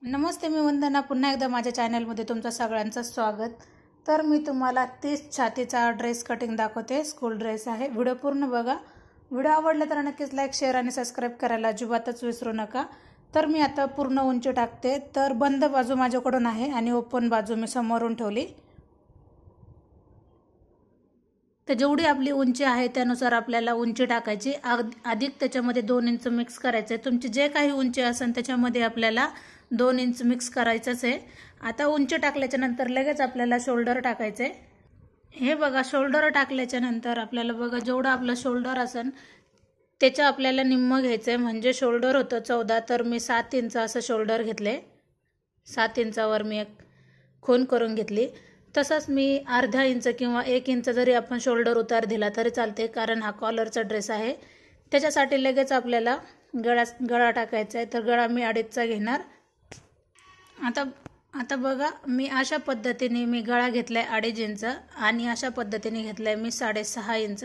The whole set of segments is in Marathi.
नमस्ते, मी वंदना. पुन्हा एकदा माझ्या चॅनलमध्ये तुमचं सगळ्यांचं स्वागत. तर मी तुम्हाला 30 छातीचा ड्रेस कटिंग दाखवते. स्कूल ड्रेस आहे. व्हिडिओ पूर्ण बघा. व्हिडिओ आवडला तर नक्कीच लाईक, शेअर आणि सबस्क्राईब करायला अजिबातच विसरू नका. तर मी आता पूर्ण उंची टाकते. तर बंद बाजू माझ्याकडून आहे आणि ओपन बाजू मी समोरून ठेवली. तर जेवढी आपली उंची आहे त्यानुसार आपल्याला उंची टाकायची. अधिक त्याच्यामध्ये 2 इंच मिक्स करायचं आहे. तुमची जे काही उंची असेल त्याच्यामध्ये आपल्याला 2 इंच मिक्स करायचंच आहे. आता उंची टाकल्याच्या नंतर लगेच आपल्याला शोल्डर टाकायचं आहे. हे बघा, शोल्डर टाकल्याच्या नंतर आपल्याला बघा जेवढं आपलं शोल्डर असेल त्याचं आपल्याला निम्मं घ्यायचं आहे. म्हणजे शोल्डर होतं 14, तर मी 7 इंच असं शोल्डर घेतले. 7 इंचावर मी एक खूण करून घेतली. तसंच मी अर्धा इंच किंवा 1 इंच जरी आपण शोल्डर उतार दिला तरी चालते, कारण हा कॉलरचा ड्रेस आहे. त्याच्यासाठी लगेच आपल्याला गळा टाकायचा आहे. तर गळा मी 2.5चा घेणार. आता बघा, मी अशा पद्धतीने मी गळा घेतलाय 2.5 इंच आणि अशा पद्धतीने घेतलाय मी 6.5 इंच.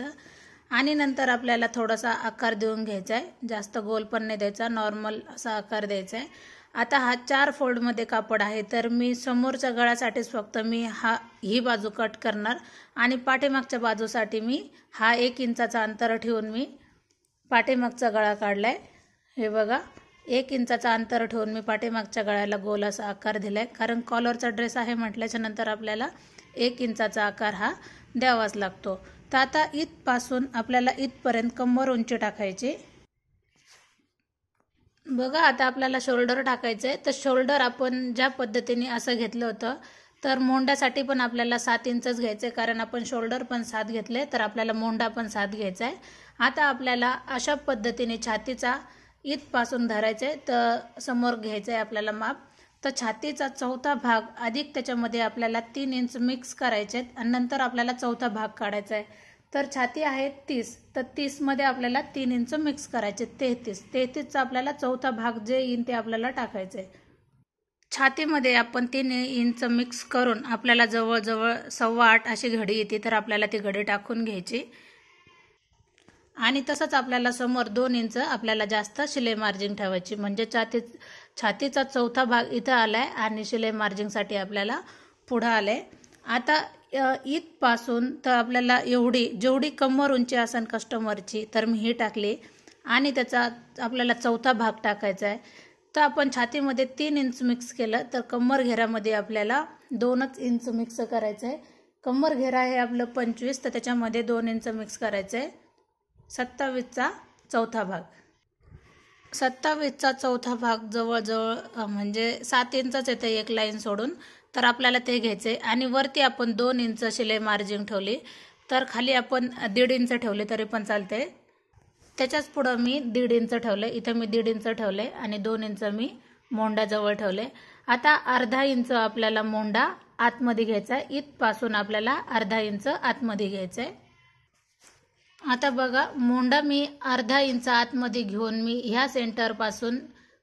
आणि नंतर आपल्याला थोडासा आकार देऊन घ्यायचा आहे. जास्त गोल पण नाही द्यायचा, नॉर्मल असा आकार द्यायचा आहे. आता हा 4 फोल्डमध्ये कापड आहे, तर मी समोरच्या गळ्यासाठीच फक्त मी ही बाजू कट करणार आणि पाठीमागच्या बाजूसाठी मी 1 इंचाचा अंतर ठेवून मी पाठीमागचा गळा काढलाय. हे बघा, 1 इंचाचा अंतर ठेवून मी पाठीमागच्या गळ्याला गोल असा आकार दिलाय. कारण कॉलरचा ड्रेस आहे म्हटल्याच्या नंतर आपल्याला 1 इंचाचा आकार हा द्यावाच लागतो. तर आता इथपासून आपल्याला इथपर्यंत कंबर उंची टाकायची. बघा, आता आपल्याला शोल्डर टाकायचं आहे. तर शोल्डर आपण ज्या पद्धतीने असं घेतलं होतं, तर मोंड्यासाठी पण आपल्याला 7 इंचच घ्यायचं आहे. कारण आपण शोल्डर पण 7 घेतले, तर आपल्याला मोंडा पण 7 घ्यायचा आहे. आता आपल्याला अशा पद्धतीने छातीचा इथपासून धरायचं आहे. तर समोर घ्यायचं आहे आपल्याला माप. तर छातीचा 4था भाग अधिक त्याच्यामध्ये आपल्याला 3 इंच मिक्स करायचे आहेत आणि नंतर आपल्याला 4था भाग काढायचा आहे. तर छाती आहे 30, तर 30 मध्ये आपल्याला 3 इंच मिक्स करायचे. 33चा आपल्याला 4था भाग जे येईल ते आपल्याला टाकायचं आहे. छातीमध्ये आपण 3 इंच मिक्स करून आपल्याला जवळजवळ 7.25 अशी घडी येते. तर आपल्याला ती घडी टाकून घ्यायची. आणि तसंच आपल्याला समोर 2 इंच आपल्याला जास्त शिलाई मार्जिन ठेवायची. म्हणजे छातीचा 4था भाग इथं आलाय आणि शिलाई मार्जिनसाठी आपल्याला पुढं आलंय. आता इथपासून तर आपल्याला जेवढी कंबर उंची असेल कस्टमरची, तर मी ही टाकली आणि त्याचा आपल्याला 4था भाग टाकायचा आहे. तर आपण छातीमध्ये 3 इंच मिक्स केलं, तर कंबर घेरामध्ये आपल्याला 2च इंच मिक्स करायचं आहे. कंबर घेरा आहे आपलं 25, तर त्याच्यामध्ये 2 इंच मिक्स करायचं आहे. 27चा 4था भाग. 27चा 4था भाग जवळजवळ म्हणजे 7 इंचच येते एक लाईन सोडून. तर आपल्याला ते घ्यायचे आणि वरती आपण 2 इंच शिलाई मार्जिन ठेवली. तर खाली आपण 1.5 इंच ठेवले तरी पण चालते. त्याच्याच पुढं मी 1.5 इंच ठेवले. इथं मी 1.5 इंच ठेवले आणि 2 इंच मी मोंडाजवळ ठेवले. आता अर्धा इंच आपल्याला मोंडा आतमध्ये घ्यायचा आहे. इथपासून आपल्याला अर्धा इंच आतमध्ये घ्यायचं आहे. आता बघा, मोंडा मी अर्धा इंच आतमध्ये घेऊन मी ह्या सेंटरपासून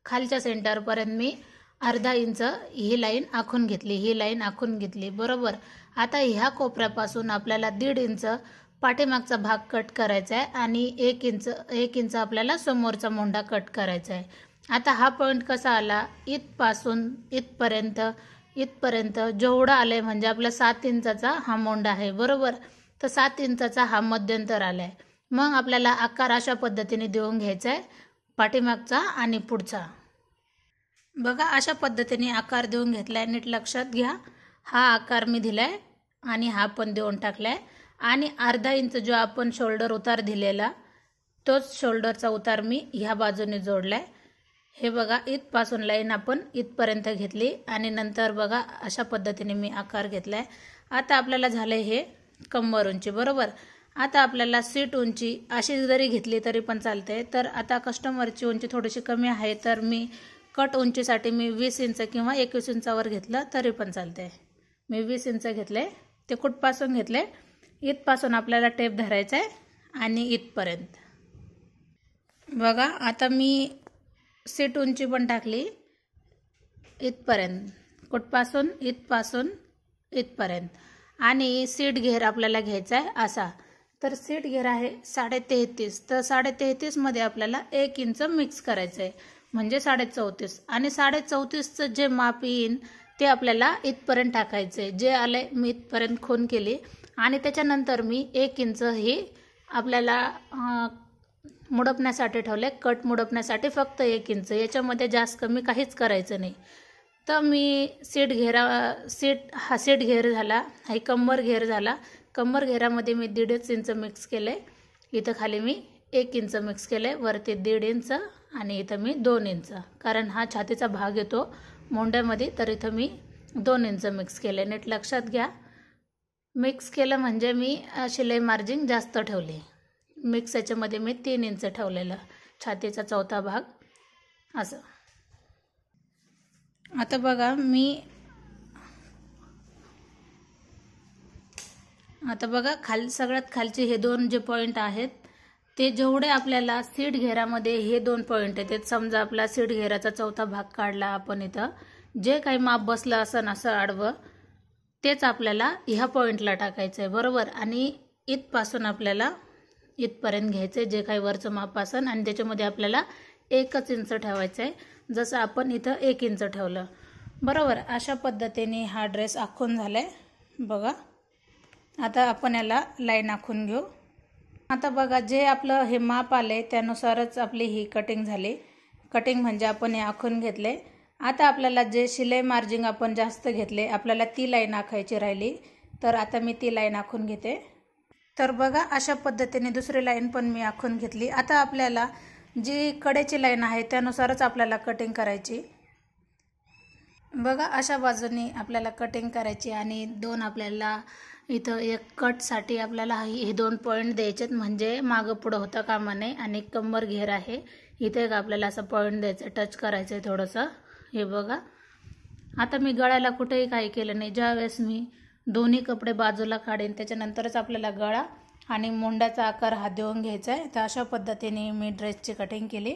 खालच्या सेंटरपर्यंत मी अर्धा इंच ही लाईन आखून घेतली. बरोबर. आता ह्या कोपऱ्यापासून आपल्याला 1.5 इंच पाठीमागचा भाग कट करायचा आहे आणि 1 इंच आपल्याला समोरचा मोंडा कट करायचा आहे. आता हा पॉईंट कसा आला, इथपासून इथपर्यंत जेवढा आलाय म्हणजे आपला 7 इंचाचा हा मोंडा आहे. बरोबर. तर 7 इंचाचा हा मध्यंतर आलाय. मग आपल्याला आकार अशा पद्धतीने देऊन घ्यायचा आहे, पाठीमागचा आणि पुढचा. बघा, अशा पद्धतीने आकार देऊन घेतलाय. नीट लक्षात घ्या. हा आकार मी दिलाय आणि हा पण देऊन टाकलाय. आणि अर्धा इंच जो आपण शोल्डर उतार दिलेला, तोच शोल्डरचा उतार मी ह्या बाजूने जोडलाय. हे बघा, इथपासून लाईन आपण इथपर्यंत घेतली आणि नंतर बघा अशा पद्धतीने मी आकार घेतलाय. आता आपल्याला झालंय हे कंबर उंची. बरोबर. आता आपल्याला सीट उंची अशी जरी घेतली तरी पण चालते. तर आता कस्टमरची उंची थोडीशी कमी आहे, तर मी कट उंचीसाठी मी 20 इंच किंवा 21 इंचावर घेतलं तरी पण चालते. मी 20 इंच घेतले. ते कुठपासून घेतले, इथपासून आपल्याला टेप धरायचा आहे आणि इथपर्यंत. बघा, आता मी सीट उंची पण टाकली इथपर्यंत. कुठपासून, इथपासून इथपर्यंत. आणि सीट घेर आपल्याला घ्यायचा आहे असा. तर सीट घेर आहे 33.5. तर 33.5 मध्ये आपल्याला 1 इंच मिक्स करायचं आहे. म्हणजे 34.5 आणि 34.5चं जे माप येईन ते आपल्याला इथपर्यंत टाकायचं आहे. जे आले मी इथपर्यंत खूण केली आणि त्याच्यानंतर मी 1 इंच ही आपल्याला मुडपण्यासाठी ठेवले. कट मुडपण्यासाठी फक्त 1 इंच, याच्यामध्ये जास्त कमी काहीच करायचं नाही. तर मी सीट घेर झाला, हा कंबर घेर झाला. कंबर घेरामध्ये मी 1.5 इंच मिक्स केले. इथं खाली मी 1 इंच मिक्स केले, वरती 1.5 इंच आणि इथं मी 2 इंच, कारण हा छातीचा भाग येतो मोंड्यामध्ये, तर इथं मी 2 इंच मिक्स केले. नीट लक्षात घ्या. मिक्स केलं म्हणजे मी शिलाई मार्जिन जास्त ठेवली. मिक्स याच्यामध्ये मी 3 इंच ठेवलेलं, छातीचा चौथा भाग असं. आता बघा सगळ्यात खालचे हे 2 जे पॉईंट आहेत ते जेवढे आपल्याला सीट घेरामध्ये हे 2 पॉईंट आहेत. समजा आपला सीट घेराचा चौथा भाग काढला आपण, इथं जे काही माप बसलं असं असं आडवं तेच आपल्याला ह्या पॉईंटला टाकायचं आहे, बरोबर. आणि इथपासून आपल्याला इथपर्यंत घ्यायचं आहे जे काही वरचं माप असेल आणि त्याच्यामध्ये आपल्याला 1 इंच ठेवायचं आहे, जसं आपण इथं 1 इंच ठेवलं, बरोबर. अशा पद्धतीने हा ड्रेस आखून झालाय बघा. आता आपण याला लाईन आखून घेऊ. आता बघा, जे आपलं हे माप आले त्यानुसारच आपली ही कटिंग झाली. कटिंग म्हणजे आपण हे आखून घेतले. आता आपल्याला जे शिलाई मार्जिन आपण जास्त घेतले, आपल्याला ती लाईन आखायची राहिली, तर आता मी ती लाईन आखून घेते. तर बघा, अशा पद्धतीने दुसरी लाईन पण मी आखून घेतली. आता आपल्याला जी कडेची लाईन आहे त्यानुसारच आपल्याला कटिंग करायची. बघा, अशा बाजूने आपल्याला कटिंग करायची आणि 2 आपल्याला इथं एक कटसाठी आपल्याला हे 2 पॉईंट द्यायचेत, म्हणजे मागं पुढं होता कामा नये. आणि कंबर घेर आहे, इथे एक आपल्याला असं पॉईंट द्यायचं, टच करायचं आहे थोडंसं. हे बघा, आता मी गळ्याला कुठेही काही केलं नाही. ज्यावेळेस मी दोन्ही कपडे बाजूला काढेन त्याच्यानंतरच आपल्याला गळा आणि मोंड्याचा आकार हा देऊन घ्यायचा आहे. तर अशा पद्धतीने मी ड्रेसची कटिंग केली.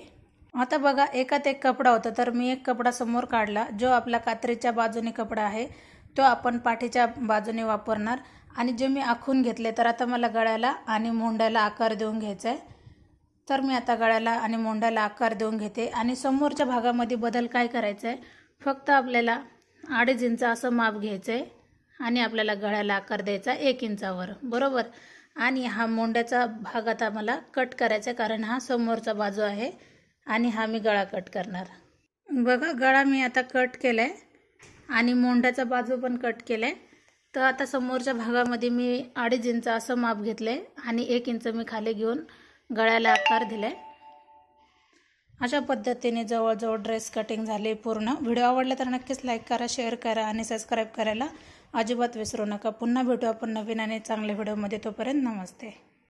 आता बघा, एकात एक कपडा होता, तर मी एक कपडा समोर काढला. जो आपला कात्रीच्या बाजूने कपडा आहे तो आपण पाठीच्या बाजूने वापरणार. आणि जे मी आखून घेतले, तर आता मला गळ्याला आणि मोंड्याला आकार देऊन घ्यायचा आहे. तर मी आता गळ्याला आणि मोंड्याला आकार देऊन घेते. आणि समोरच्या भागामध्ये बदल काय करायचा आहे, फक्त आपल्याला 2.5 इंच असं माप घ्यायचं आहे आणि आपल्याला गळ्याला आकार द्यायचा 1 इंचावर, बरोबर. आणि हा मोंड्याचा भाग आता मला कट करायचा आहे, कारण हा समोरचा बाजू आहे आणि हा मी गळा कट करणार. बघा, गळा मी आता कट केलाय आणि मोंड्याचा बाजू पण कट केलाय. तर आता समोरच्या भागामध्ये मी 2.5 इंच असं माप घेतलंय आणि 1 इंच मी खाली घेऊन गळ्याला आकार दिलाय. अशा पद्धतीने जवळजवळ ड्रेस कटिंग झाली पूर्ण. व्हिडिओ आवडला तर नक्कीच लाईक करा, शेअर करा आणि सबस्क्राईब करायला अजिबात विसरू नका. पुन्हा भेटू आपण नवीन आणि चांगल्या व्हिडिओमध्ये. तोपर्यंत नमस्ते.